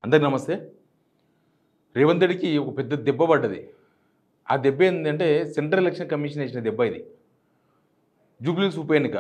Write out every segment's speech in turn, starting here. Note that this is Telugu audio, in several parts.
అందరికీ నమస్తే. రేవంత్ రెడ్డికి ఒక పెద్ద దెబ్బ పడ్డది. ఆ దెబ్బ ఏంటంటే సెంట్రల్ ఎలక్షన్ కమిషన్ ఇచ్చిన దెబ్బ ఇది. జూబ్లీ హిల్స్ ఉప ఎన్నిక.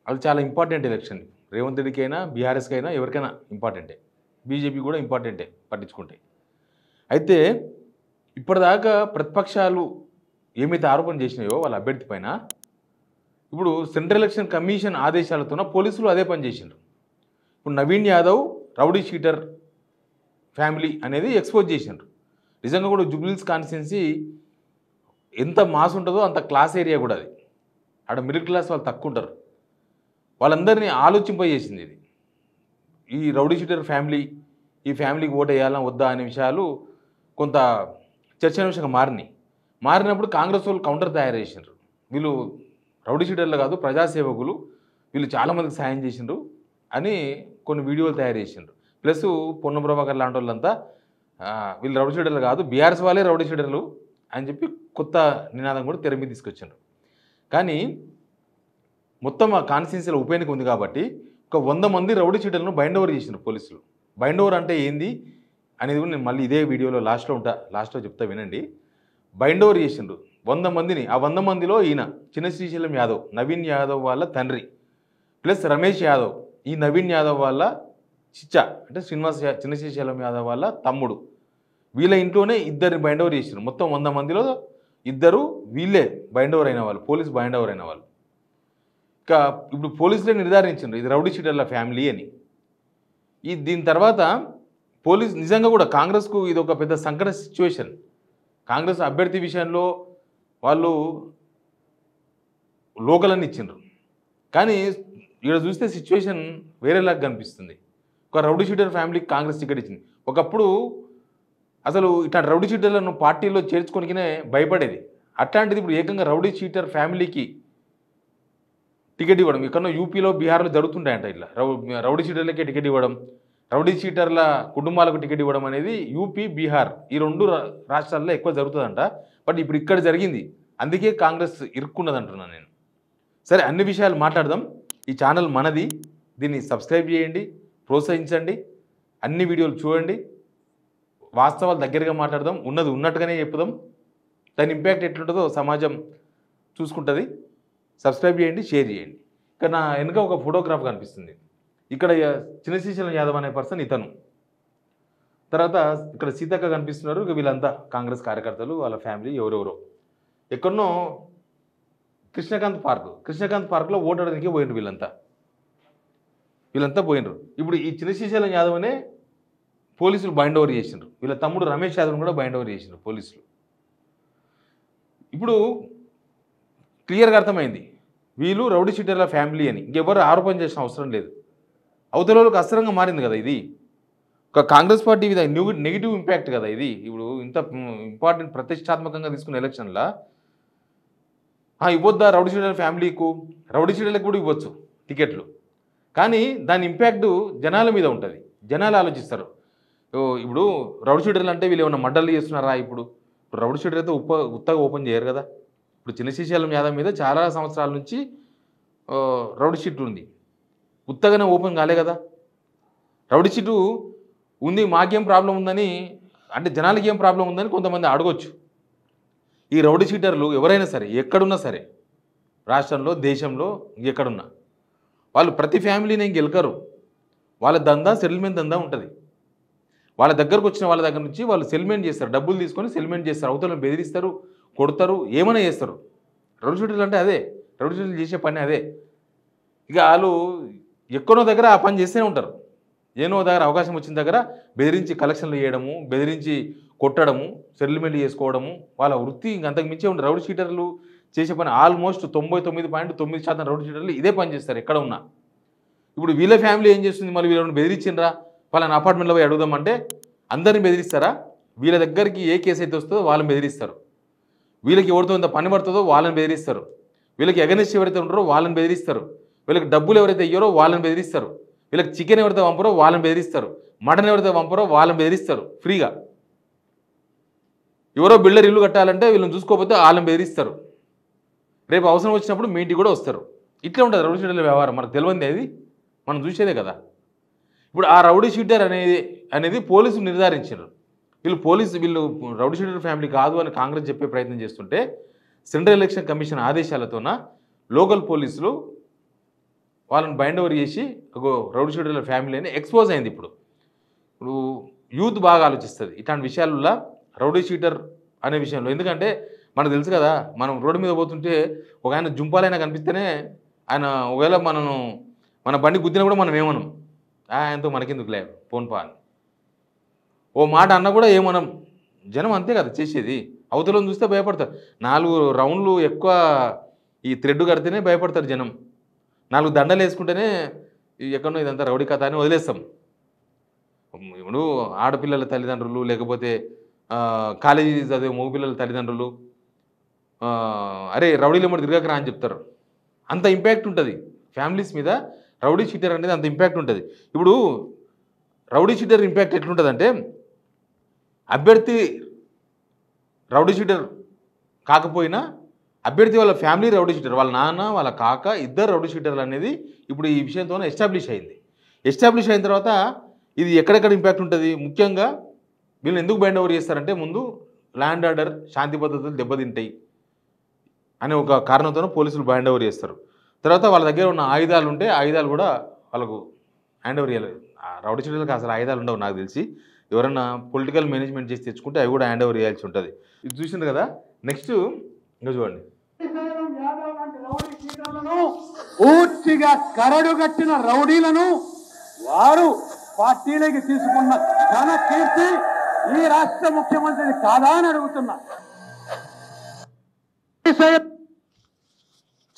అది చాలా ఇంపార్టెంట్ ఎలక్షన్. రేవంత్ రెడ్డికైనా, బీఆర్ఎస్కైనా ఎవరికైనా ఇంపార్టెంటే. బీజేపీ కూడా ఇంపార్టెంటే పట్టించుకుంటే. అయితే ఇప్పటిదాకా ప్రతిపక్షాలు ఏమైతే ఆరోపణ చేసినాయో వాళ్ళ అభ్యర్థి పైన, ఇప్పుడు సెంట్రల్ ఎలక్షన్ కమిషన్ ఆదేశాలతోన పోలీసులు అదే పని చేసిండ్రు. ఇప్పుడు Naveen Yadav rowdy sheeter family అనేది ఎక్స్పోజ్ చేసిండ్రు. నిజంగా కూడా జూబ్లీ హిల్స్ కాన్స్టిట్యున్సీ ఎంత మాస్ ఉంటుందో అంత క్లాస్ ఏరియా కూడా అది. అక్కడ మిడిల్ క్లాస్ వాళ్ళు తక్కువ ఉంటారు. వాళ్ళందరినీ ఆలోచింపజేసింది ఇది. ఈ రౌడీ షీటర్ ఫ్యామిలీ, ఈ ఫ్యామిలీకి ఓటు వేయాలా వద్దా అనే విషయాలు కొంత చర్చనీయాంశంగా మారినప్పుడు కాంగ్రెస్ వాళ్ళు కౌంటర్ తయారు చేసిండ్రు. వీళ్ళు రౌడీ షీటర్లు కాదు, ప్రజాసేవకులు, వీళ్ళు చాలామందికి సాయం చేసిండ్రు అని కొన్ని వీడియోలు తయారు చేసిండ్రు. ప్లస్ పొన్నం ప్రభాకర్ లాంటి వాళ్ళంతా వీళ్ళు రౌడీ షీటర్లు కాదు, బీఆర్ఎస్ వాళ్ళే రౌడీ షీటర్లు అని చెప్పి కొత్త నినాదం కూడా తెర మీద తీసుకొచ్చిండ్రు. కానీ మొత్తం ఆ కాన్స్టిట్యున్సీలో ఉప ఎన్నిక ఉంది కాబట్టి ఒక 100 మంది రౌడీ షీటర్లను బైండ్ ఓవర్ చేసిండ్రు పోలీసులు. బైండ్ ఓవర్ అంటే ఏంది అనేది కూడా నేను మళ్ళీ ఇదే వీడియోలో లాస్ట్లో చెప్తా వినండి. బైండ్ ఓవర్ చేసిండ్రు 100 మందిని. ఆ 100 మందిలో ఈయన చిన్న శ్రీశైలం యాదవ్, నవీన్ యాదవ్ వాళ్ళ తండ్రి, ప్లస్ రమేష్ యాదవ్, ఈ నవీన్ యాదవ్ వాళ్ళ చిచ్చా అంటే చిన్న శ్రీశైలం యాదవ్ వాళ్ళ తమ్ముడు, వీళ్ళ ఇంట్లోనే ఇద్దరిని బైండ్ ఓవర్ చేసిండ్రు. మొత్తం 100 మందిలో ఇద్దరు వీళ్ళే బైండ్ ఓవర్ అయిన వాళ్ళు, పోలీస్ బైండ్ ఓవర్ అయిన వాళ్ళు. ఇక ఇప్పుడు పోలీసులే నిర్ధారించిండ్రు ఇది రౌడీ షీటర్ల ఫ్యామిలీ అని. దీని తర్వాత పోలీసు నిజంగా కూడా కాంగ్రెస్కు ఇది ఒక పెద్ద సంకట సిచ్యువేషన్. కాంగ్రెస్ అభ్యర్థి విషయంలో వాళ్ళు లోకలన్నీ ఇచ్చిండ్రు, కానీ ఇక్కడ చూస్తే సిచ్యువేషన్ వేరేలాగా కనిపిస్తుంది. ఒక రౌడీ షీటర్ ఫ్యామిలీకి కాంగ్రెస్ టికెట్ ఇచ్చింది. ఒకప్పుడు అసలు ఇట్లా రౌడీ షీటర్లను పార్టీలో చేర్చుకోనికనే భయపడేది. అట్లాంటిది ఇప్పుడు ఏకంగా రౌడీ షీటర్ ఫ్యామిలీకి టికెట్ ఇవ్వడం, ఎక్కడో యూపీలో, బీహార్లో జరుగుతుంటాయంట. ఇట్లా రౌడీ షీటర్లకే టికెట్ ఇవ్వడం, రౌడీ షీటర్ల కుటుంబాలకు టికెట్ ఇవ్వడం అనేది యూపీ, బీహార్ ఈ 2 రాష్ట్రాల్లో ఎక్కువ జరుగుతుందంట. బట్ ఇప్పుడు ఇక్కడ జరిగింది, అందుకే కాంగ్రెస్ ఇరుక్కున్నది అంటున్నాను నేను. సరే, అన్ని విషయాలు మాట్లాడదాం. ఈ ఛానల్ మనది, దీన్ని సబ్స్క్రైబ్ చేయండి, ప్రోత్సహించండి, అన్ని వీడియోలు చూడండి, వాస్తవాలు దగ్గరగా మాట్లాడదాం, ఉన్నది ఉన్నట్టుగానే చెప్పుదాం. దాని ఇంపాక్ట్ ఎట్లుంటుందో సమాజం చూసుకుంటుంది. సబ్స్క్రైబ్ చేయండి, షేర్ చేయండి. ఇక్కడ నా వెనుక ఒక ఫోటోగ్రాఫ్ కనిపిస్తుంది. ఇక్కడ చిన్న శ్రీశైలం యాదవ్ అనే పర్సన్ ఇతను. తర్వాత ఇక్కడ సీతక్క కనిపిస్తున్నారు. వీళ్ళంతా కాంగ్రెస్ కార్యకర్తలు, వాళ్ళ ఫ్యామిలీ ఎవరెవరో. ఎక్కడనో కృష్ణకాంత్ పార్క్లో ఓటాడడానికి పోయినరు వీళ్ళంతా పోయినరు. ఇప్పుడు ఈ చిన్న శ్రీశైలం యాదవ్ అనే పోలీసులు బైండ్ ఓవర్ చేసిండ్రు. వీళ్ళ తమ్ముడు రమేష్ యాదవ్ని కూడా బైండ్ ఓవర్ చేసిండ్రు పోలీసులు. ఇప్పుడు క్లియర్గా అర్థమైంది వీళ్ళు రౌడీ షీటర్ల ఫ్యామిలీ అని. ఇంకెవరు ఆరోపణ చేసిన అవసరం లేదు. అవతల వాళ్ళకి అస్త్రంగా మారింది కదా ఇది. ఒక కాంగ్రెస్ పార్టీ మీద నెగిటివ్ ఇంపాక్ట్ కదా ఇది. ఇప్పుడు ఇంత ఇంపార్టెంట్ ప్రతిష్టాత్మకంగా తీసుకున్న ఎలక్షన్లో ఇవ్వద్దా రౌడీ షీటర్ల ఫ్యామిలీకు? రౌడీ షీటర్లకు కూడా ఇవ్వచ్చు టికెట్లు, కానీ దాని ఇంపాక్ట్ జనాల మీద ఉంటుంది. జనాలు ఆలోచిస్తారు. ఇప్పుడు రౌడీ షీటర్లు అంటే వీళ్ళు ఏమైనా మర్డర్లు చేస్తున్నారా? ఇప్పుడు రౌడీ షీటర్ అయితే ఉత్తగా ఓపెన్ చేయరు కదా. ఇప్పుడు చిన్న శ్రీశైలం యాదవ్ మీద చాలా సంవత్సరాల నుంచి రౌడీ షీట్ ఉంది, ఉత్తగానే ఓపెన్ కాలే కదా. రౌడీ షీటు ఉంది, మాకేం ప్రాబ్లం ఉందని, అంటే జనాలకి ఏం ప్రాబ్లం ఉందని కొంతమంది అడగొచ్చు. ఈ రౌడీ షీటర్లు ఎవరైనా సరే, ఎక్కడున్నా సరే, రాష్ట్రంలో, దేశంలో, ఎక్కడున్నా వాళ్ళు ప్రతి ఫ్యామిలీని గెలకరు. వాళ్ళ దందా సెటిల్మెంట్ దందా ఉంటుంది. వాళ్ళ దగ్గరకు వచ్చిన వాళ్ళ దగ్గర నుంచి వాళ్ళు సెటిల్మెంట్ చేస్తారు, డబ్బులు తీసుకొని సెటిల్మెంట్ చేస్తారు, అవతలను బెదిరిస్తారు, కొడతారు, ఏమైనా చేస్తారు. రౌడీ షీటర్లు అంటే అదే, రౌడీ షీటర్లు చేసే పని అదే. ఇక వాళ్ళు ఎక్కడో దగ్గర ఆ పని చేస్తూనే ఉంటారు. ఏనో దగ్గర అవకాశం వచ్చిన దగ్గర బెదిరించి కలెక్షన్లు చేయడము, బెదిరించి కొట్టడము, సెటిల్మెంట్ చేసుకోవడము వాళ్ళ వృత్తి. ఇంకంతకు మించే ఉంటుంది. రౌడీ షీటర్లు చేసే పని ఆల్మోస్ట్ 99.9% రౌడీ షీటర్లు ఇదే పని చేస్తారు ఎక్కడ ఉన్నా. ఇప్పుడు వీళ్ళ ఫ్యామిలీ ఏం చేస్తుంది? మళ్ళీ వీళ్ళని బెదిరించిండ్రా, వాళ్ళని అపార్ట్మెంట్లో పోయి అడుగుదామంటే అందరిని బెదిరిస్తారా? వీళ్ళ దగ్గరికి ఏ కేసు అయితే వస్తుందో వాళ్ళని బెదిరిస్తారు. వీళ్ళకి ఎవరితో ఇంత పని పడుతుందో వాళ్ళని బెదిరిస్తారు. వీళ్ళకి ఎగనెస్ట్ ఎవరైతే ఉంటారో వాళ్ళని బెదిరిస్తారు. వీళ్ళకి డబ్బులు ఎవరైతే ఇయ్యారో వాళ్ళని బెదిరిస్తారు. వీళ్ళకి చికెన్ ఎవరైతే పంపరో వాళ్ళని బెదిరిస్తారు. మటన్ ఎవరైతే పంపరో వాళ్ళని బెదిరిస్తారు ఫ్రీగా. ఎవరో బిల్డర్ ఇల్లు కట్టాలంటే వీళ్ళని చూసుకోకపోతే వాళ్ళని బెదిరిస్తారు. రేపు అవసరం వచ్చినప్పుడు మీ ఇంటికి కూడా వస్తారు. ఇట్లా ఉంటుంది రౌడీ షీటర్ల వ్యవహారం. మనకు తెలియంది అది, మనం చూసేదే కదా. ఇప్పుడు ఆ రౌడీ షీటర్ అనేది అనేది పోలీసులు నిర్ధారించారు. వీళ్ళు రౌడీ షీటర్ ఫ్యామిలీ కాదు అని కాంగ్రెస్ చెప్పే ప్రయత్నం చేస్తుంటే సెంట్రల్ ఎలక్షన్ కమిషన్ ఆదేశాలతోన లోకల్ పోలీసులు వాళ్ళని బైండ్ ఓవర్ చేసి ఒక రౌడీ షీటర్ల ఫ్యామిలీ అని ఎక్స్పోజ్ అయింది. ఇప్పుడు యూత్ బాగా ఆలోచిస్తుంది ఇట్లాంటి విషయాలలో, రౌడీ షీటర్ అనే విషయంలో. ఎందుకంటే మనకు తెలుసు కదా, మనం రోడ్డు మీద పోతుంటే ఒక ఆయన జుంపాలైనా కనిపిస్తేనే ఆయన ఒకవేళ మన బండి గుద్దినా కూడా మనం ఏమనం, ఆయనతో మనకెందుకు లే ఫోన్ పా అని ఓ మాట అన్న కూడా ఏమనం. జనం అంతే కదా చేసేది. అవతలను చూస్తే భయపడతారు. 4 రౌండ్లు ఎక్కువ ఈ థ్రెడ్ కడితేనే భయపడతారు జనం. 4 దండలు వేసుకుంటేనే ఎక్కడో ఇదంతా రౌడీ కథ అని వదిలేస్తాం. ఇప్పుడు ఆడపిల్లల తల్లిదండ్రులు, లేకపోతే కాలేజీ చదివే మగపిల్లల తల్లిదండ్రులు అరే రౌడీలు ఏమో తిరగకరా అని చెప్తారు. అంత ఇంపాక్ట్ ఉంటుంది ఫ్యామిలీస్ మీద. రౌడీ షీటర్ అనేది అంత ఇంపాక్ట్ ఉంటుంది. ఇప్పుడు రౌడీ షీటర్ ఇంపాక్ట్ ఎట్లుంటుందంటే, అభ్యర్థి రౌడీ షీటర్ కాకపోయినా అభ్యర్థి వాళ్ళ ఫ్యామిలీ రౌడీ షీటర్, వాళ్ళ నాన్న వాళ్ళ కాక ఇద్దరు రౌడీ షీటర్లు అనేది ఇప్పుడు ఈ విషయంతో ఎస్టాబ్లిష్ అయింది. ఎస్టాబ్లిష్ అయిన తర్వాత ఇది ఎక్కడెక్కడ ఇంపాక్ట్ ఉంటుంది, ముఖ్యంగా వీళ్ళు ఎందుకు బైండ్ ఓవర్ చేస్తారంటే, ముందు ల్యాండ్ ఆర్డర్ శాంతి భద్రతలు దెబ్బతింటాయి అనే ఒక కారణంతో పోలీసులు బైండ్ ఓవర్ చేస్తారు. తర్వాత వాళ్ళ దగ్గర ఉన్న ఆయుధాలు ఉంటే ఆయుధాలు కూడా వాళ్ళకు హ్యాండ్ ఓవర్ చేయాలి. రౌడీ షీటర్లకు అసలు ఆయుధాలు ఉండవు నాకు తెలిసి. ఎవరైనా పొలిటికల్ మేనేజ్మెంట్ చేసి తెచ్చుకుంటే అవి కూడా హ్యాండ్ ఓవర్ చేయాల్సి ఉంటుంది. ఇది చూసింది కదా. నెక్స్ట్ ఇంకా చూడండి. పూర్తిగా కరడుగట్టిన రౌడీలను వారు పార్టీలోకి తీసుకున్న ఘన కీర్తి ఈ రాష్ట్ర ముఖ్యమంత్రి కాదా అని అడుగుతున్నా.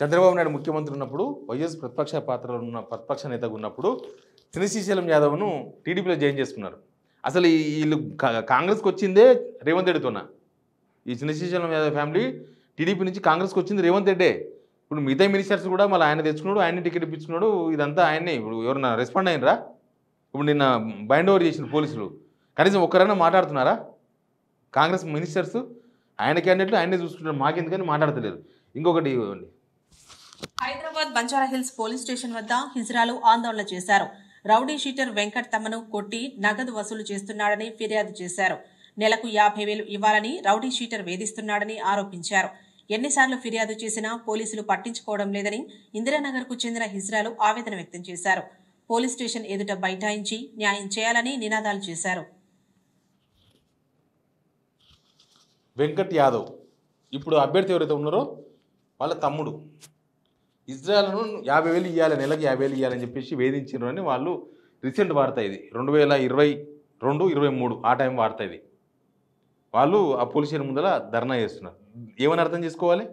చంద్రబాబు నాయుడు ముఖ్యమంత్రి ఉన్నప్పుడు, వైఎస్ ప్రతిపక్ష నేతగా ఉన్నప్పుడు శ్రీశైలం యాదవ్ను టీడీపీలో జాయిన్ చేసుకున్నారు. అసలు వీళ్ళు కాంగ్రెస్కి వచ్చిందే రేవంత్ రెడ్డితోన. ఈ శ్రీశైలం యాదవ్ ఫ్యామిలీ టీడీపీ నుంచి కాంగ్రెస్కి వచ్చింది రేవంత్ రెడ్డే. ఇప్పుడు మిగతా మినిస్టర్స్ కూడా మళ్ళీ ఆయన తెచ్చుకున్నాడు, ఆయన్ని టికెట్ ఇప్పించుకున్నాడు. ఇదంతా ఆయన్ని. ఇప్పుడు ఎవరన్నా రెస్పాండ్ అయినరా? ఇప్పుడు నిన్న బైండ్ ఓవర్ చేసిన పోలీసులు కనీసం ఒక్కరైనా మాట్లాడుతున్నారా? కాంగ్రెస్ మినిస్టర్స్ ఆయన క్యాండిడేట్లు ఆయనే చూసుకుంటారు, మాకెందుకని మాట్లాడతలేరు. ఇంకొకటి హైదరాబాద్ బంజారాహిల్స్ పోలీస్ స్టేషన్ వద్ద హిజ్రాలు ఆందోళన చేశారు. రౌడీ షీటర్ వెంకట్ తమను కొట్టి నగదు వసూలు చేస్తున్నాడని ఫిర్యాదు చేశారు. నెలకు 50,000 ఇవ్వాలని రౌడీ షీటర్ వేధిస్తున్నాడని ఆరోపించారు. ఎన్నిసార్లు ఫిర్యాదు చేసినా పోలీసులు పట్టించుకోవడం లేదని ఇందిరానగర్కు చెందిన హిజ్రాలు ఆవేదన వ్యక్తం చేశారు. పోలీస్ స్టేషన్ ఎదుట బైఠాయించి న్యాయం చేయాలని నినాదాలు చేశారు. వెంకట్ యాదవ్ ఇప్పుడు అభ్యర్థి ఎవరైతే ఉన్నారో వాళ్ళ తమ్ముడు ఇజ్రాయల్ను 50,000 ఇవ్వాలి, నెలకి 50,000 ఇవ్వాలని చెప్పేసి వేధించారు అని వాళ్ళు రీసెంట్ వార్త. ఇది 2022-23 ఆ టైం వార్త. ఇది వాళ్ళు ఆ పోలీస్ స్టేషన్ ముందర ధర్నా చేస్తున్నారు. ఏమని అర్థం చేసుకోవాలి?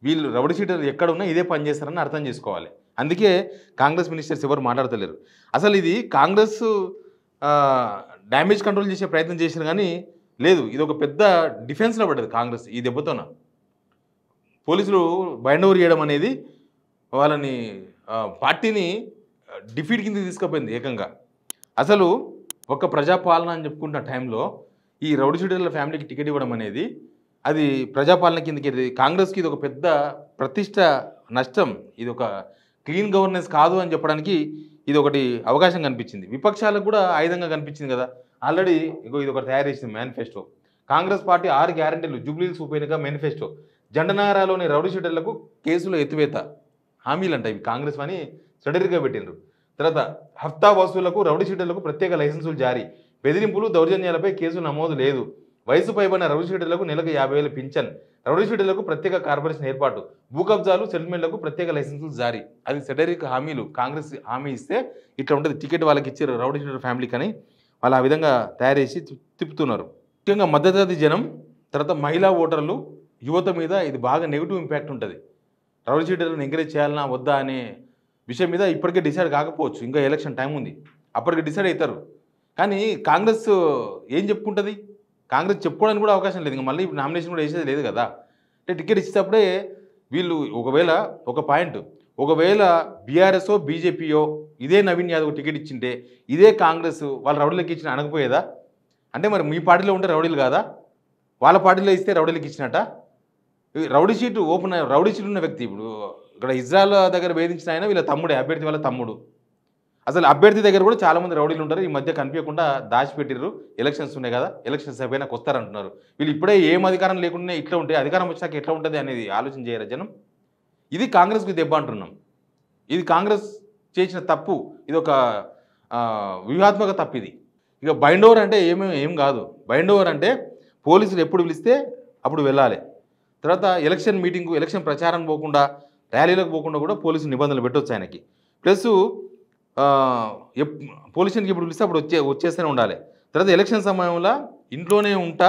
వీళ్ళు రౌడీ షీటర్లు ఎక్కడ ఉన్నా ఇదే పని చేస్తారని అర్థం చేసుకోవాలి. అందుకే కాంగ్రెస్ మినిస్టర్స్ ఎవరు మాట్లాడతలేరు. అసలు ఇది కాంగ్రెస్ డ్యామేజ్ కంట్రోల్ చేసే ప్రయత్నం చేశారు కానీ లేదు, ఇది ఒక పెద్ద డిఫెన్స్లో పడ్డది కాంగ్రెస్ ఈ దెబ్బతోన. పోలీసులు బైండ్ ఓవర్ చేయడం అనేది వాళ్ళని పార్టీని డిఫీట్ కింద తీసుకుపోయింది ఏకంగా. అసలు ఒక ప్రజాపాలన అని చెప్పుకుంటున్న టైంలో ఈ రౌడీ షీటర్ల ఫ్యామిలీకి టికెట్ ఇవ్వడం అనేది అది ప్రజాపాలన కిందకి, కాంగ్రెస్కి ఇది ఒక పెద్ద ప్రతిష్ట నష్టం. ఇది ఒక క్లీన్ గవర్నెన్స్ కాదు అని చెప్పడానికి ఇది ఒకటి అవకాశం కనిపించింది. విపక్షాలకు కూడా ఆయుధంగా కనిపించింది కదా. ఆల్రెడీ ఇది ఒకటి తయారు చేసింది మేనిఫెస్టో. కాంగ్రెస్ పార్టీ 6 గ్యారంటీలు, జూబ్లీహిల్స్ ఉప ఎన్నిక మేనిఫెస్టో, జండనారాలోని రౌడీ షీటర్లకు కేసులు ఎత్తివేత హామీలు అంట ఇవి కాంగ్రెస్ అని సడరిగా పెట్టిండ్రు. తర్వాత హఫ్తా వసూళ్లకు రౌడీ షీటర్లకు ప్రత్యేక లైసెన్సులు జారీ, బెదిరింపులు దౌర్జన్యాలపై కేసు నమోదు లేదు, వయసు పైబడిన రౌడీ షీటర్లకు నెలకు 50,000 పింఛన్, రౌడీ షీటర్లకు ప్రత్యేక కార్పొరేషన్ ఏర్పాటు, భూ కబ్జాలు సెటిల్మెంట్లకు ప్రత్యేక లైసెన్సులు జారీ. అది సెటరిక్ హామీలు. కాంగ్రెస్ హామీ ఇస్తే ఇట్లా ఉంటుంది, టికెట్ వాళ్ళకి ఇచ్చారు రౌడీ షీటర్ ఫ్యామిలీకి అని వాళ్ళు ఆ విధంగా తయారు చేసి తిప్పుతున్నారు. ముఖ్యంగా మద్దతు జనం, తర్వాత మహిళా ఓటర్లు, యువత మీద ఇది బాగా నెగిటివ్ ఇంపాక్ట్ ఉంటుంది. రౌడీ షీటర్లను ఎంకరేజ్ చేయాలన్నా వద్దా అనే విషయం మీద ఇప్పటికే డిసైడ్ కాకపోవచ్చు, ఇంకా ఎలక్షన్ టైం ఉంది, అప్పటికి డిసైడ్ అవుతారు. కానీ కాంగ్రెస్ ఏం చెప్పుకుంటుంది? కాంగ్రెస్ చెప్పుకోవడానికి కూడా అవకాశం లేదు. ఇంకా మళ్ళీ ఇప్పుడు నామినేషన్ కూడా వేసేది లేదు కదా. అంటే టికెట్ ఇచ్చేటప్పుడే వీళ్ళు ఒకవేళ బీఆర్ఎస్ఓ బీజేపీయో ఇదే నవీన్ యాదవ్ టికెట్ ఇచ్చింటే ఇదే కాంగ్రెస్ వాళ్ళ రౌడీలకి ఇచ్చిన అనకపోయేదా? అంటే మరి మీ పార్టీలో ఉంటే రౌడీలు కాదా? వాళ్ళ పార్టీలో ఇస్తే రౌడీలకి ఇచ్చినట్ట? రౌడీ షీట్ ఉన్న వ్యక్తి ఇప్పుడు ఇక్కడ ఇజ్రాయల్ దగ్గర వేధించిన ఆయన వీళ్ళ తమ్ముడే, అభ్యర్థి వాళ్ళ తమ్ముడు. అసలు అభ్యర్థి దగ్గర కూడా చాలామంది రౌడీలు ఉంటారు. ఈ మధ్య కనిపించకుండా దాచిపెట్టిర్రు. ఎలక్షన్స్ ఉన్నాయి కదా, ఎలక్షన్స్ అయిపోయినాక వస్తారంటున్నారు. వీళ్ళు ఇప్పుడే ఏం అధికారం లేకుండా ఇట్లా ఉంటే అధికారం వచ్చాక ఎట్లా ఉంటుంది అనేది ఆలోచన చేయరా జనం? ఇది కాంగ్రెస్కి దెబ్బ అంటున్నాం. ఇది కాంగ్రెస్ చేసిన తప్పు. ఇది ఒక వ్యూహాత్మక తప్పు. ఇది ఇక బైండ్ ఓవర్ అంటే ఏం కాదు. బైండ్ ఓవర్ అంటే పోలీసులు ఎప్పుడు పిలిస్తే అప్పుడు వెళ్ళాలి. తర్వాత ఎలక్షన్ మీటింగ్, ఎలక్షన్ ప్రచారం పోకుండా, ర్యాలీలకు పోకుండా కూడా పోలీసు నిబంధనలు పెట్టవచ్చు ఆయనకి. ప్లస్ పోలీస్ స్టేషన్కి ఇప్పుడు పిలిస్తే అప్పుడు వచ్చేస్తూనే ఉండాలి. తర్వాత ఎలక్షన్ సమయంలో ఇంట్లోనే ఉంటా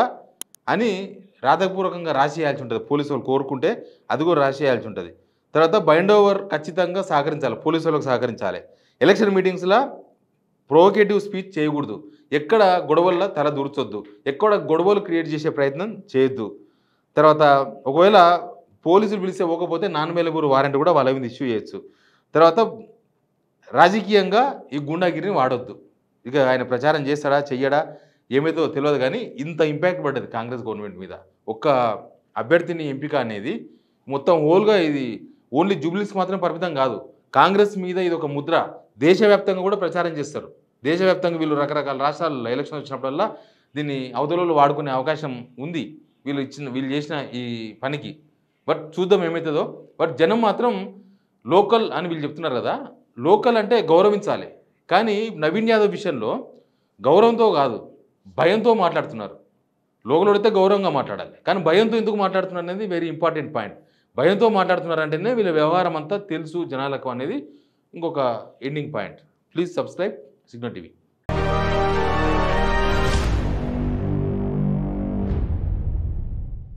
అని రాతపూర్వకంగా రాసేయాల్సి ఉంటుంది. పోలీసు వాళ్ళు కోరుకుంటే అది కూడా రాసేయాల్సి ఉంటుంది. తర్వాత బైండ్ ఓవర్ ఖచ్చితంగా సహకరించాలి, పోలీసు వాళ్ళకి సహకరించాలి. ఎలక్షన్ మీటింగ్స్లో ప్రొవోకేటివ్ స్పీచ్ చేయకూడదు. ఎక్కడ గొడవల్లో తల దూర్చొద్దు, ఎక్కడ గొడవలు క్రియేట్ చేసే ప్రయత్నం చేయొద్దు. తర్వాత ఒకవేళ పోలీసులు పిలిస్తే పోకపోతే నాన్-అవైలబుల్ వారెంట్ కూడా వాళ్ళ మీద ఇష్యూ చేయొచ్చు. తర్వాత రాజకీయంగా ఈ గుండాగిరిని వాడొద్దు. ఇక ఆయన ప్రచారం చేస్తాడా చెయ్యడా ఏమైతే తెలియదు, కానీ ఇంత ఇంపాక్ట్ పడ్డది కాంగ్రెస్ గవర్నమెంట్ మీద. ఒక్క అభ్యర్థిని ఎంపిక అనేది మొత్తం హోల్గా ఇది ఓన్లీ జూబ్లీస్కి మాత్రం పరిమితం కాదు. కాంగ్రెస్ మీద ఇది ఒక ముద్ర. దేశవ్యాప్తంగా కూడా ప్రచారం చేస్తారు. దేశవ్యాప్తంగా వీళ్ళు రకరకాల రాష్ట్రాల్లో ఎలక్షన్ వచ్చినప్పుడల్లా దీన్ని అవతలలో వాడుకునే అవకాశం ఉంది వీళ్ళు చేసిన ఈ పనికి. బట్ చూద్దాం ఏమవుతుందో. బట్ జనం మాత్రం లోకల్ అని వీళ్ళు చెప్తున్నారు కదా, లోకల్ అంటే గౌరవించాలి. కానీ నవీన్ యాదవ్ విషయంలో గౌరవంతో కాదు, భయంతో మాట్లాడుతున్నారు. లోకల్ అయితే గౌరవంగా మాట్లాడాలి, కానీ భయంతో ఎందుకు మాట్లాడుతున్నారు అనేది వెరీ ఇంపార్టెంట్ పాయింట్. భయంతో మాట్లాడుతున్నారంటేనే వీళ్ళ వ్యవహారం అంతా తెలుసు జనాలకు అనేది ఇంకొక ending point. Please subscribe signal TV.